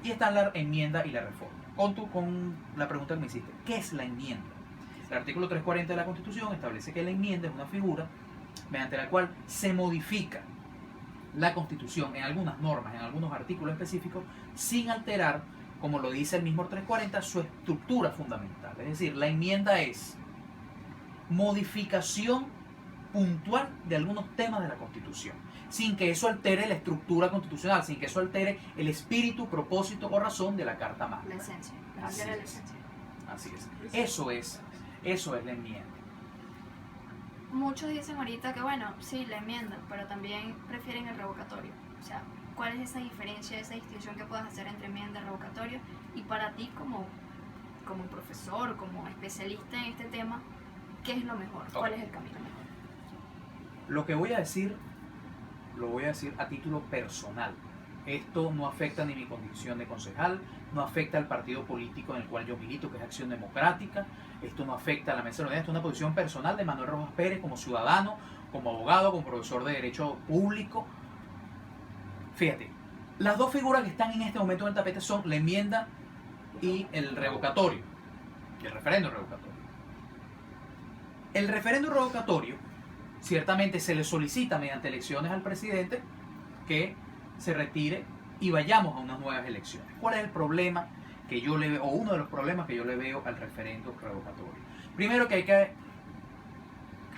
Y están la enmienda y la reforma. Con la pregunta que me hiciste, ¿qué es la enmienda? El artículo 340 de la Constitución establece que la enmienda es una figura mediante la cual se modifica la Constitución en algunas normas, en algunos artículos específicos, sin alterar, como lo dice el mismo 340, su estructura fundamental. Es decir, la enmienda es modificación puntual de algunos temas de la Constitución, sin que eso altere la estructura constitucional, sin que eso altere el espíritu, propósito o razón de la Carta Magna. La esencia. Así La es. esencia. Así es. Eso es la enmienda. Muchos dicen ahorita que bueno, sí, la enmienda, pero también prefieren el revocatorio. O sea, ¿cuál es esa diferencia, esa distinción que puedes hacer entre enmienda y revocatorio? Y para ti como profesor, como especialista en este tema, ¿qué es lo mejor? ¿Cuál es el camino mejor? Lo que voy a decir, lo voy a decir a título personal. Esto no afecta ni mi condición de concejal, no afecta al partido político en el cual yo milito, que es Acción Democrática. Esto no afecta a la mesa de la unidad. Esto es una posición personal de Manuel Rojas Pérez como ciudadano, como abogado, como profesor de Derecho Público. Fíjate, las dos figuras que están en este momento en el tapete son la enmienda y el revocatorio, el referendo revocatorio. El referendo revocatorio, ciertamente se le solicita mediante elecciones al presidente que se retire y vayamos a unas nuevas elecciones. ¿Cuál es el problema que yo le veo, o uno de los problemas que yo le veo al referendo revocatorio? Primero que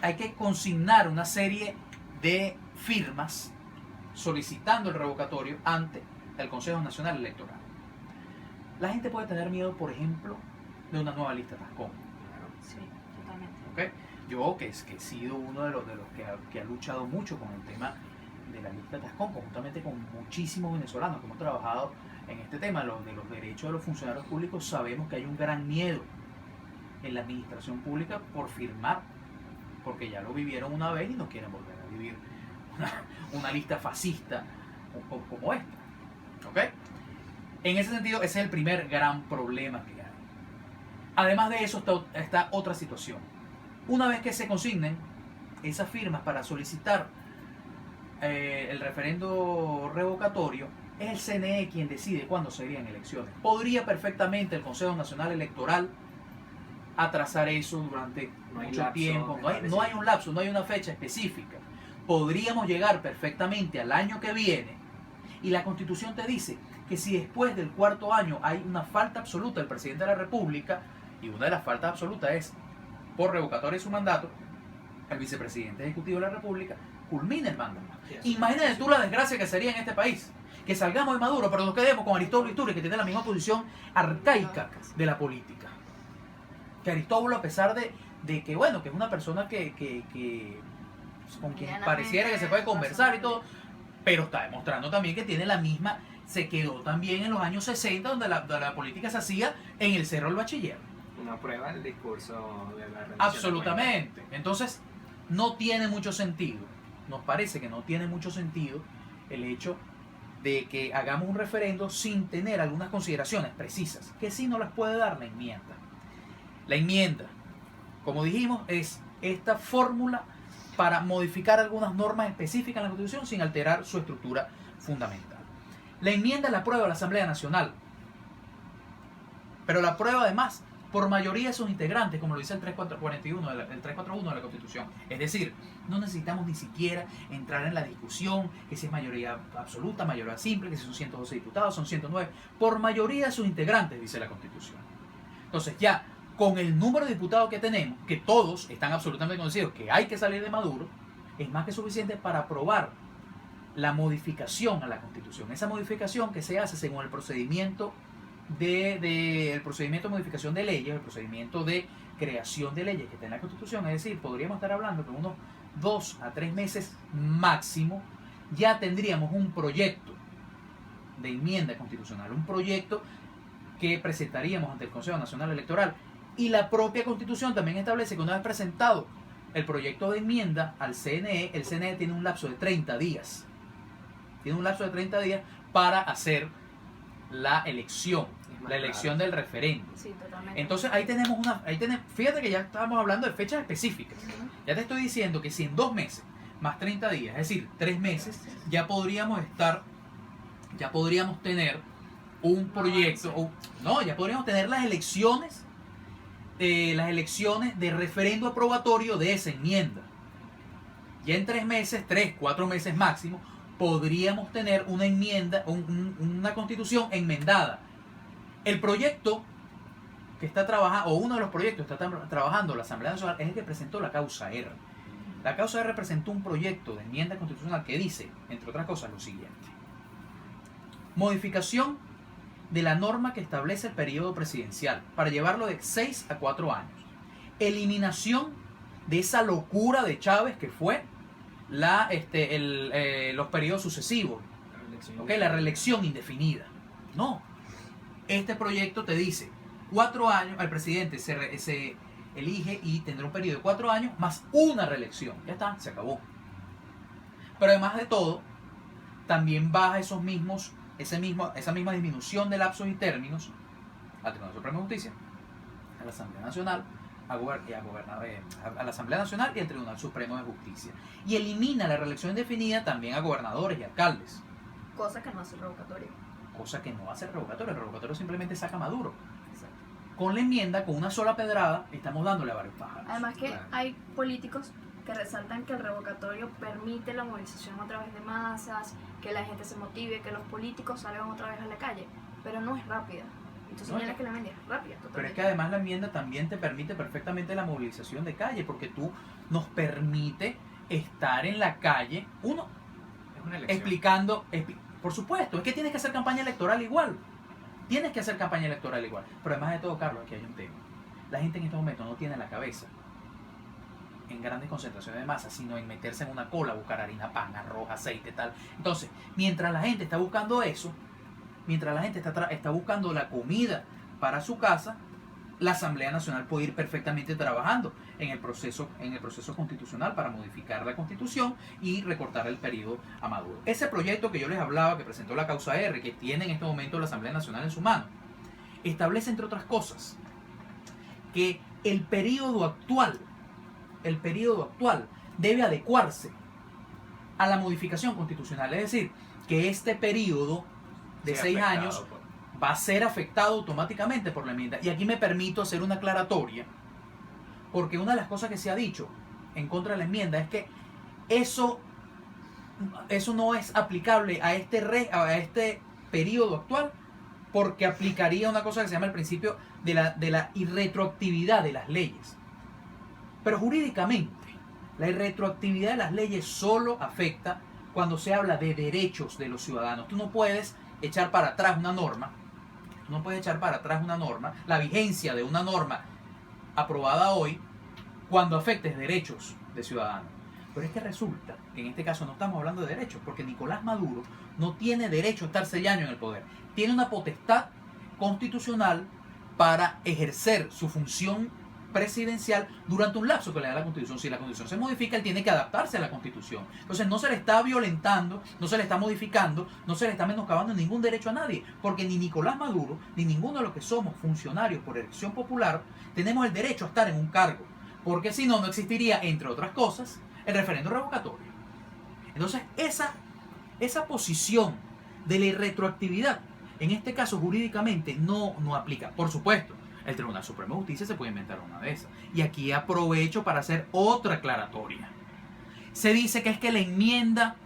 hay que consignar una serie de firmas solicitando el revocatorio ante el Consejo Nacional Electoral. La gente puede tener miedo, por ejemplo, de una nueva lista Tascón. Sí, totalmente. ¿Okay? Yo, que he sido uno de los que ha luchado mucho con el tema de la lista Tascón, conjuntamente con muchísimos venezolanos que hemos trabajado en este tema, de los derechos de los funcionarios públicos, sabemos que hay un gran miedo en la administración pública por firmar, porque ya lo vivieron una vez y no quieren volver a vivir una lista fascista como esta. ¿Okay? En ese sentido, ese es el primer gran problema que hay. Además de eso está otra situación. Una vez que se consignen esas firmas para solicitar el referendo revocatorio, es el CNE quien decide cuándo serían elecciones. Podría perfectamente el Consejo Nacional Electoral atrasar eso durante mucho tiempo. No hay un lapso, no hay una fecha específica. Podríamos llegar perfectamente al año que viene y la Constitución te dice que si después del cuarto año hay una falta absoluta del presidente de la República, y una de las faltas absolutas es por revocatoria de su mandato, el vicepresidente ejecutivo de la República culmina el mandato. Imagínate tú la desgracia que sería en este país, que salgamos de Maduro pero nos quedemos con Aristóbulo Isturiz, que tiene la misma posición arcaica de la política. Que Aristóbulo, a pesar de que bueno, que es una persona que con quien pareciera que se puede conversar y todo, pero está demostrando también que tiene la misma, se quedó también en los años 60 donde la política se hacía en el Cerro del Bachiller. Una prueba del discurso de la rendición. Absolutamente. Entonces, no tiene mucho sentido. Nos parece que no tiene mucho sentido el hecho de que hagamos un referendo sin tener algunas consideraciones precisas, que sí no las puede dar la enmienda. La enmienda, como dijimos, es esta fórmula para modificar algunas normas específicas en la Constitución sin alterar su estructura fundamental. La enmienda la aprueba la Asamblea Nacional, pero la aprueba además por mayoría de sus integrantes, como lo dice el 341 de la Constitución. Es decir, no necesitamos ni siquiera entrar en la discusión que si es mayoría absoluta, mayoría simple, que si son 112 diputados, son 109, por mayoría de sus integrantes, dice la Constitución. Entonces ya, con el número de diputados que tenemos, que todos están absolutamente convencidos que hay que salir de Maduro, es más que suficiente para aprobar la modificación a la Constitución. Esa modificación que se hace según el procedimiento el procedimiento de modificación de leyes, el procedimiento de creación de leyes que está en la Constitución. Es decir, podríamos estar hablando que unos 2 a 3 meses máximo ya tendríamos un proyecto de enmienda constitucional, un proyecto que presentaríamos ante el Consejo Nacional Electoral. Y la propia Constitución también establece que una vez presentado el proyecto de enmienda al CNE, el CNE tiene un lapso de 30 días. Tiene un lapso de 30 días para hacer la elección del referendo. Sí, totalmente. Entonces fíjate que ya estamos hablando de fechas específicas. Ya te estoy diciendo que si en 2 meses más 30 días, es decir, 3 meses, ya podríamos tener un proyecto, no, ya podríamos tener las elecciones de referendo aprobatorio de esa enmienda. Ya en 3 meses, 3, 4 meses máximo, podríamos tener una enmienda, una constitución enmendada. El proyecto que está trabajando, o uno de los proyectos que está trabajando la Asamblea Nacional es el que presentó la causa R. La causa R presentó un proyecto de enmienda constitucional que dice, entre otras cosas, lo siguiente: modificación de la norma que establece el periodo presidencial para llevarlo de 6 a 4 años. Eliminación de esa locura de Chávez que fue los periodos sucesivos, la reelección indefinida. No, este proyecto te dice 4 años, el presidente se elige y tendrá un periodo de 4 años más una reelección. Ya está, se acabó. Pero además de todo, también baja esa misma disminución de lapsos y términos al Tribunal Supremo de Justicia, a la Asamblea Nacional, a la Asamblea Nacional y al Tribunal Supremo de Justicia. Y elimina la reelección indefinida también a gobernadores y alcaldes. Cosa que no hace el revocatorio. Cosa que no hace el revocatorio. El revocatorio simplemente saca a Maduro. Exacto. Con la enmienda, con una sola pedrada, estamos dándole a varios pájaros. Además que Claro. hay políticos que resaltan que el revocatorio permite la movilización a través de masas, que la gente se motive, que los políticos salgan otra vez a la calle, pero no es rápida. Entonces No, mira que la enmienda es rápida, totalmente. Pero es que además la enmienda también te permite perfectamente la movilización de calle, porque tú nos permite estar en la calle, uno, Es una elección. explicando, por supuesto, es que tienes que hacer campaña electoral igual. Tienes que hacer campaña electoral igual. Pero además de todo, Carlos, aquí hay un tema. La gente en este momento no tiene la cabeza en grandes concentraciones de masa, sino en meterse en una cola, buscar harina, pan, arroz, aceite, tal. Entonces, mientras la gente está buscando eso, mientras la gente está buscando la comida para su casa, la Asamblea Nacional puede ir perfectamente trabajando en el proceso constitucional para modificar la Constitución y recortar el periodo a Maduro. Ese proyecto que yo les hablaba, que presentó la causa R, que tiene en este momento la Asamblea Nacional en su mano, establece, entre otras cosas, que el periodo actual debe adecuarse a la modificación constitucional. Es decir, que este periodo de Sí, 6 afectado años por- va a ser afectado automáticamente por la enmienda. Y aquí me permito hacer una aclaratoria, porque una de las cosas que se ha dicho en contra de la enmienda es que eso no es aplicable a este periodo actual, porque aplicaría una cosa que se llama el principio de la irretroactividad de las leyes. Pero jurídicamente, la irretroactividad de las leyes solo afecta cuando se habla de derechos de los ciudadanos. Tú no puedes echar para atrás una norma, la vigencia de una norma aprobada hoy, cuando afectes derechos de ciudadanos. Pero es que resulta que en este caso no estamos hablando de derechos, porque Nicolás Maduro no tiene derecho a estar 6 años en el poder. Tiene una potestad constitucional para ejercer su función presidencial durante un lapso que le da la Constitución. Si la Constitución se modifica, él tiene que adaptarse a la Constitución. Entonces no se le está violentando, no se le está modificando, no se le está menoscabando ningún derecho a nadie, porque ni Nicolás Maduro, ni ninguno de los que somos funcionarios por elección popular, tenemos el derecho a estar en un cargo, porque si no, no existiría, entre otras cosas, el referendo revocatorio. Entonces esa posición de la irretroactividad, en este caso jurídicamente, no aplica. Por supuesto, el Tribunal Supremo de Justicia se puede inventar una de esas. Y aquí aprovecho para hacer otra aclaratoria. Se dice que es que la enmienda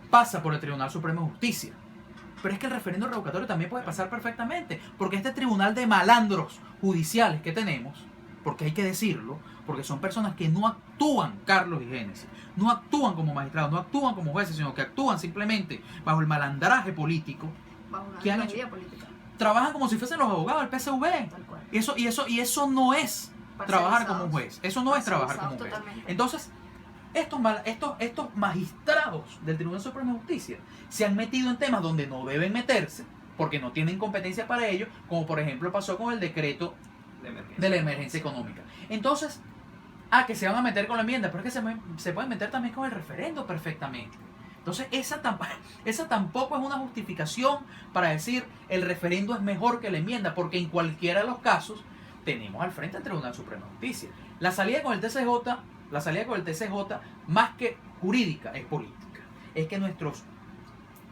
pasa por el Tribunal Supremo de Justicia. Pero es que el referendo revocatorio también puede pasar perfectamente, porque este tribunal de malandros judiciales que tenemos, porque hay que decirlo, porque son personas que no actúan, Carlos y Génesis, no actúan como magistrados, no actúan como jueces, sino que actúan simplemente bajo el malandraje político, Bajo una ¿qué han ideología política, trabajan como si fuesen los abogados del PSV. tal cual. Y eso no es trabajar como un juez. Eso no es trabajar como un juez. Totalmente. Entonces, estos magistrados del Tribunal Supremo de Justicia se han metido en temas donde no deben meterse, porque no tienen competencia para ello, como por ejemplo pasó con el decreto de la emergencia económica. Entonces, que se van a meter con la enmienda, pero es que se pueden meter también con el referendo perfectamente. Entonces, esa tampoco es una justificación para decir el referendo es mejor que la enmienda, porque en cualquiera de los casos tenemos al frente al Tribunal Supremo de Justicia. La salida con el TCJ, más que jurídica, es política. Es que nuestros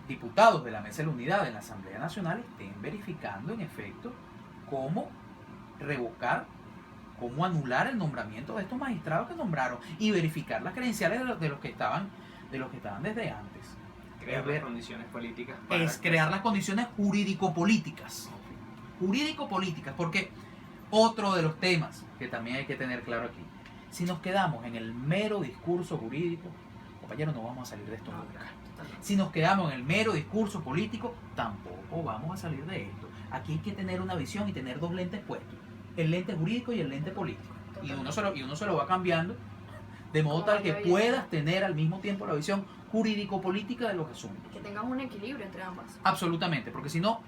diputados de la Mesa de la Unidad en la Asamblea Nacional estén verificando en efecto cómo revocar, cómo anular el nombramiento de estos magistrados que nombraron y verificar las credenciales de los que estaban desde antes. Crear las condiciones políticas para Es crear las condiciones jurídico-políticas. Jurídico-políticas, porque otro de los temas que también hay que tener claro aquí, si nos quedamos en el mero discurso jurídico, compañeros, no vamos a salir de esto nunca. Si nos quedamos en el mero discurso político, tampoco vamos a salir de esto. Aquí hay que tener una visión y tener dos lentes puestos, el lente jurídico y el lente político. Y uno se lo va cambiando de modo tal que puedas tener al mismo tiempo la visión jurídico-política de los asuntos. Que tengas un equilibrio entre ambas. Absolutamente, porque si nos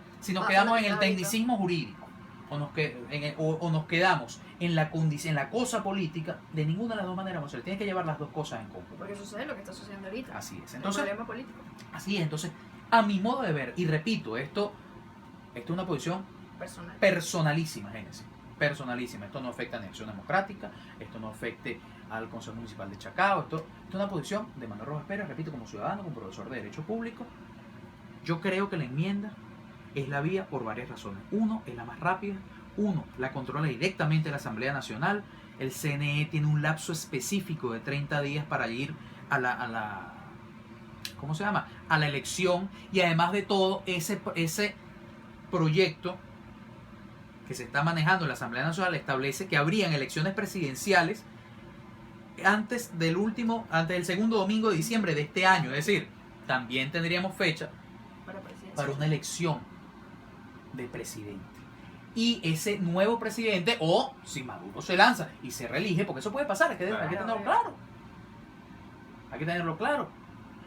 quedamos en el tecnicismo jurídico o nos quedamos en la cosa política, de ninguna de las dos maneras vamos a hacer. Tienes que llevar las dos cosas en conjunto. Porque sucede lo que está sucediendo ahorita. Así es. Entonces, el problema político. Así es. Entonces, a mi modo de ver, y repito, esto es una posición personalísima, Génesis. Personalísima. Esto no afecta a la elección democrática, esto no afecte al Consejo Municipal de Chacao, esto es una posición de Manuel Rojas Pérez, repito, como ciudadano, como profesor de Derecho Público. Yo creo que la enmienda es la vía por varias razones. Uno, es la más rápida. Uno, la controla directamente la Asamblea Nacional. El CNE tiene un lapso específico de 30 días para ir a la ¿cómo se llama? A la elección. Y además de todo, ese proyecto que se está manejando en la Asamblea Nacional establece que habrían elecciones presidenciales antes del segundo domingo de diciembre de este año. Es decir, también tendríamos fecha para una elección de presidente. Y ese nuevo presidente, o si Maduro se lanza y se reelige, porque eso puede pasar, hay que tenerlo claro. Hay que tenerlo claro.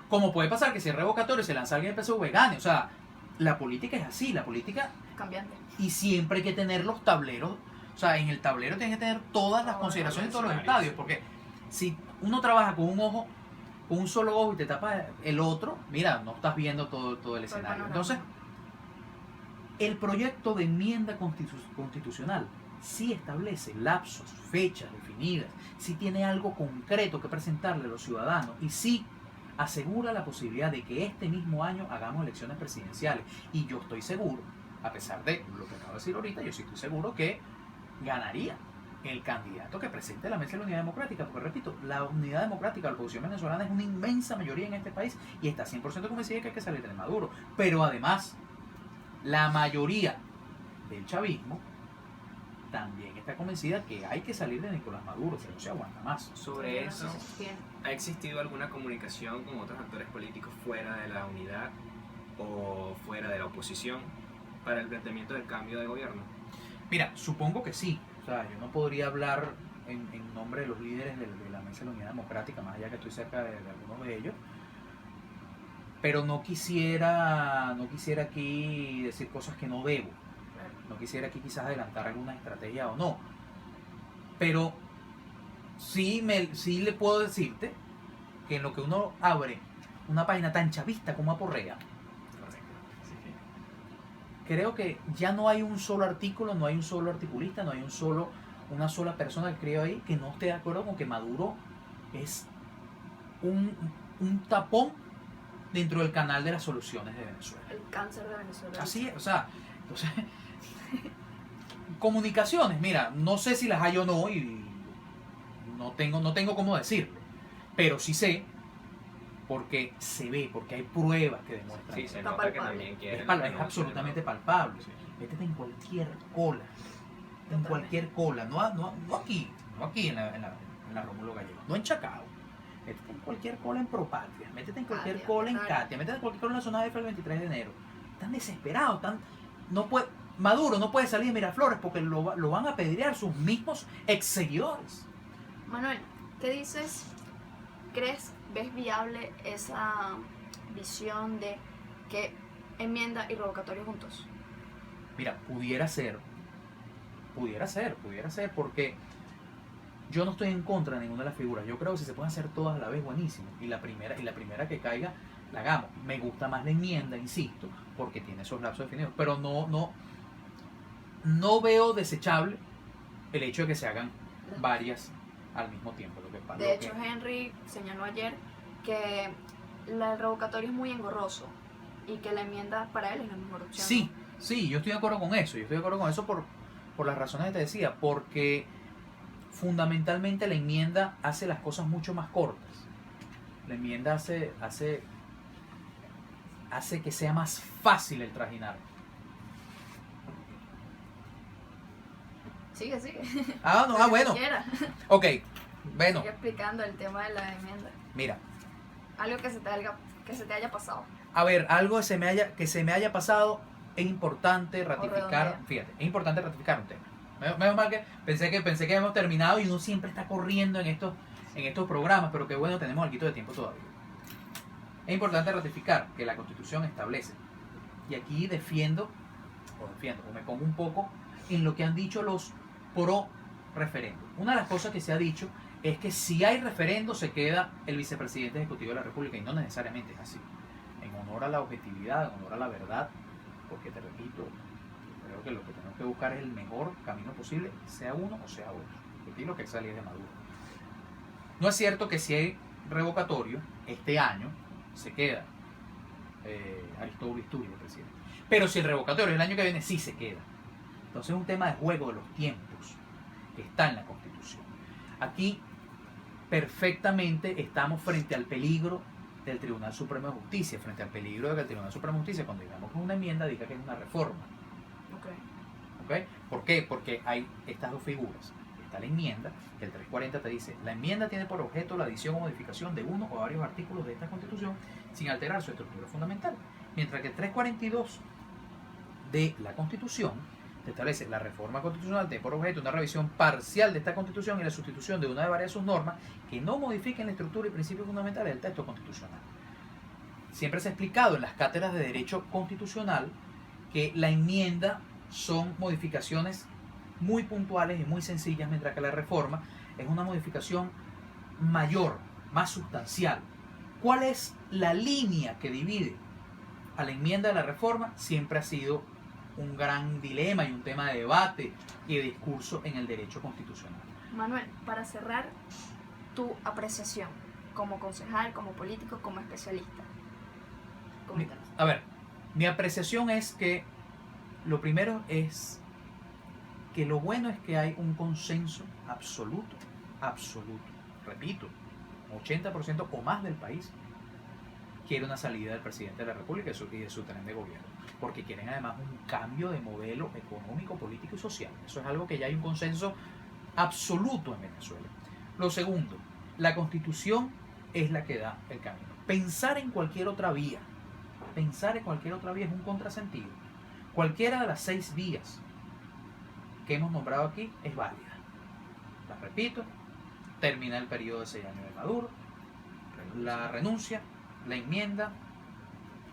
Como puede pasar que si es revocatorio se lanza alguien del PSV, gane. O sea, la política es así, la política cambiante. Y siempre hay que tener los tableros. O sea, en el tablero tienes que tener todas las consideraciones de todos los estadios. Porque si uno trabaja con un ojo, con un solo ojo y te tapa el otro, mira, no estás viendo todo el escenario. Entonces, el proyecto de enmienda constitucional sí establece lapsos, fechas definidas, sí tiene algo concreto que presentarle a los ciudadanos y sí asegura la posibilidad de que este mismo año hagamos elecciones presidenciales. Y yo estoy seguro, a pesar de lo que acabo de decir ahorita, yo sí estoy seguro que ganaría el candidato que presente la Mesa de la Unidad Democrática, porque repito, la Unidad Democrática, la oposición venezolana es una inmensa mayoría en este país y está 100% convencida de que hay que salir de Maduro. Pero además, la mayoría del chavismo también está convencida que hay que salir de Nicolás Maduro, que no se aguanta más. Sobre eso, ¿ha existido alguna comunicación con otros actores políticos fuera de la unidad o fuera de la oposición para el planteamiento del cambio de gobierno? Mira, supongo que sí. O sea, yo no podría hablar en nombre de los líderes de la Mesa de la Unidad Democrática, más allá que estoy cerca de algunos de ellos. Pero no quisiera aquí decir cosas que no debo. No quisiera aquí quizás adelantar alguna estrategia o no. Pero sí le puedo decirte que en lo que uno abre una página tan chavista como Aporrea, creo que ya no hay un solo artículo, no hay un solo articulista, no hay una sola persona que escriba ahí que no esté de acuerdo con que Maduro es un tapón dentro del canal de las soluciones de Venezuela. El cáncer de Venezuela. Así es, o sea, entonces, comunicaciones, mira, no sé si las hay o no y no tengo cómo decirlo, pero sí sé porque se ve, porque hay pruebas que demuestran. Sí, se nota que también quieren. Es absolutamente palpable. Sí. Métete en cualquier cola. En cualquier cola. No aquí en la Rómulo Gallego. No en Chacao. Métete en cualquier cola en Propatria. Métete en cualquier cola en Katia. Métete en cualquier cola en la zona F el 23 de enero. Están desesperados. Maduro no puede salir de Miraflores porque lo van a apedrear sus mismos ex seguidores. Manuel, ¿qué dices? ¿Ves viable esa visión de que enmienda y revocatorio juntos? Mira, pudiera ser, porque yo no estoy en contra de ninguna de las figuras. Yo creo que si se pueden hacer todas a la vez, buenísimo. Y la primera que caiga, la hagamos. Me gusta más la enmienda, insisto, porque tiene esos lapsos definidos. Pero no veo desechable el hecho de que se hagan varias al mismo tiempo. De hecho, Henry señaló ayer que el revocatorio es muy engorroso y que la enmienda para él es la mejor opción. Sí, sí, yo estoy de acuerdo con eso. Yo estoy de acuerdo con eso por las razones que te decía. Porque fundamentalmente la enmienda hace las cosas mucho más cortas. La enmienda hace que sea más fácil el trajinar. Sigue, sigue. Bueno. Quiera. Ok, bueno, Sigue explicando el tema de la enmienda. mira. Algo que se te haya pasado. A ver, algo que se me haya pasado, es importante ratificar, redondea. fíjate, es importante ratificar un tema. Menos mal que pensé que habíamos terminado y uno siempre está corriendo en estos programas, pero que bueno, tenemos algo de tiempo todavía. Es importante ratificar que la Constitución establece, y aquí defiendo, o me pongo un poco en lo que han dicho los pro referendo. Una de las cosas que se ha dicho es que si hay referendo se queda el vicepresidente ejecutivo de la República, y no necesariamente es así. En honor a la objetividad, en honor a la verdad, porque te repito, creo que lo que tenemos que buscar es el mejor camino posible, sea uno o sea otro. Repetir lo que salió de Maduro. No es cierto que si hay revocatorio, este año se queda Aristóbulo Isturiz de presidente. Pero si el revocatorio el año que viene, sí se queda. Entonces es un tema de juego de los tiempos que está en la Constitución. Aquí perfectamente estamos frente al peligro del Tribunal Supremo de Justicia, frente al peligro de que el Tribunal Supremo de Justicia, cuando digamos que es una enmienda, diga que es una reforma. ¿Ok? ¿Por qué? Porque hay estas dos figuras. Está la enmienda, que el 340 te dice, la enmienda tiene por objeto la adición o modificación de uno o varios artículos de esta Constitución sin alterar su estructura fundamental. Mientras que el 342 de la Constitución te establece la reforma constitucional tiene por objeto una revisión parcial de esta Constitución y la sustitución de una de varias de sus normas que no modifiquen la estructura y principios fundamentales del texto constitucional. Siempre se ha explicado en las cátedras de Derecho Constitucional que la enmienda son modificaciones muy puntuales y muy sencillas, mientras que la reforma es una modificación mayor, más sustancial. ¿Cuál es la línea que divide a la enmienda de la reforma? Siempre ha sido un gran dilema y un tema de debate y de discurso en el derecho constitucional. Manuel, para cerrar, tu apreciación como concejal, como político, como especialista. Coméntanos. A ver, mi apreciación es que lo primero es que lo bueno es que hay un consenso absoluto, repito, 80% o más del país quiere una salida del presidente de la República y de su tren de gobierno, porque quieren además un cambio de modelo económico, político y social. Eso es algo que ya hay un consenso absoluto en Venezuela. Lo segundo, la Constitución es la que da el camino. Pensar en cualquier otra vía es un contrasentido. Cualquiera de las 6 vías que hemos nombrado aquí es válida. Las repito: termina el periodo de 6 años de Maduro, la renuncia, la enmienda,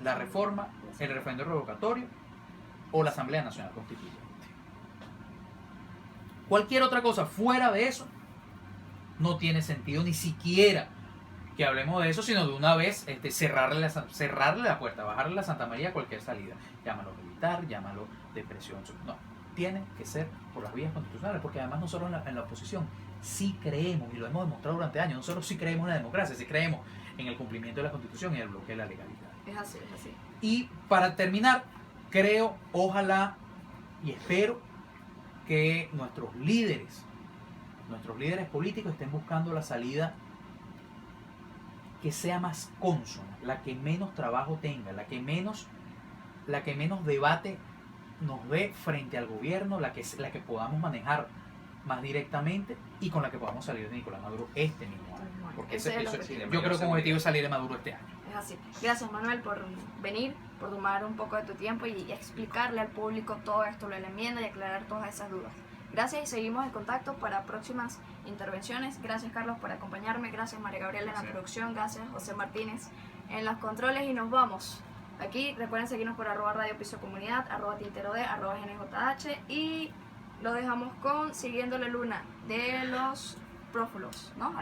la reforma, el referendo revocatorio o la Asamblea Nacional Constituyente. Cualquier otra cosa fuera de eso no tiene sentido, ni siquiera que hablemos de eso, sino de una vez cerrarle la puerta, bajarle la Santa María a cualquier salida. Llámalo militar, llámalo de presión. No, tiene que ser por las vías constitucionales, porque además nosotros en la oposición sí creemos, y lo hemos demostrado durante años, nosotros sí creemos en la democracia, sí creemos en el cumplimiento de la Constitución y en el bloqueo de la legalidad. Es así, es así. Y para terminar, creo, ojalá y espero que nuestros líderes políticos estén buscando la salida que sea más consona, la que menos trabajo tenga, la que menos debate nos dé frente al gobierno, la que podamos manejar más directamente y con la que podamos salir de Nicolás Maduro este mismo año. Porque Ese es el objetivo. yo creo que un objetivo es salir de Maduro este año. Es así. Gracias, Manuel, por venir, por tomar un poco de tu tiempo y explicarle al público todo esto, lo de la enmienda, y aclarar todas esas dudas. Gracias y seguimos en contacto para próximas intervenciones. Gracias, Carlos, por acompañarme. Gracias, María Gabriela, en la producción. Gracias, José Martínez, en los controles. Y nos vamos. Aquí recuerden seguirnos por @Radio Piso Comunidad, @Tintero D, @GNJH. Y lo dejamos con Siguiendo la Luna de los Prófulos, ¿no?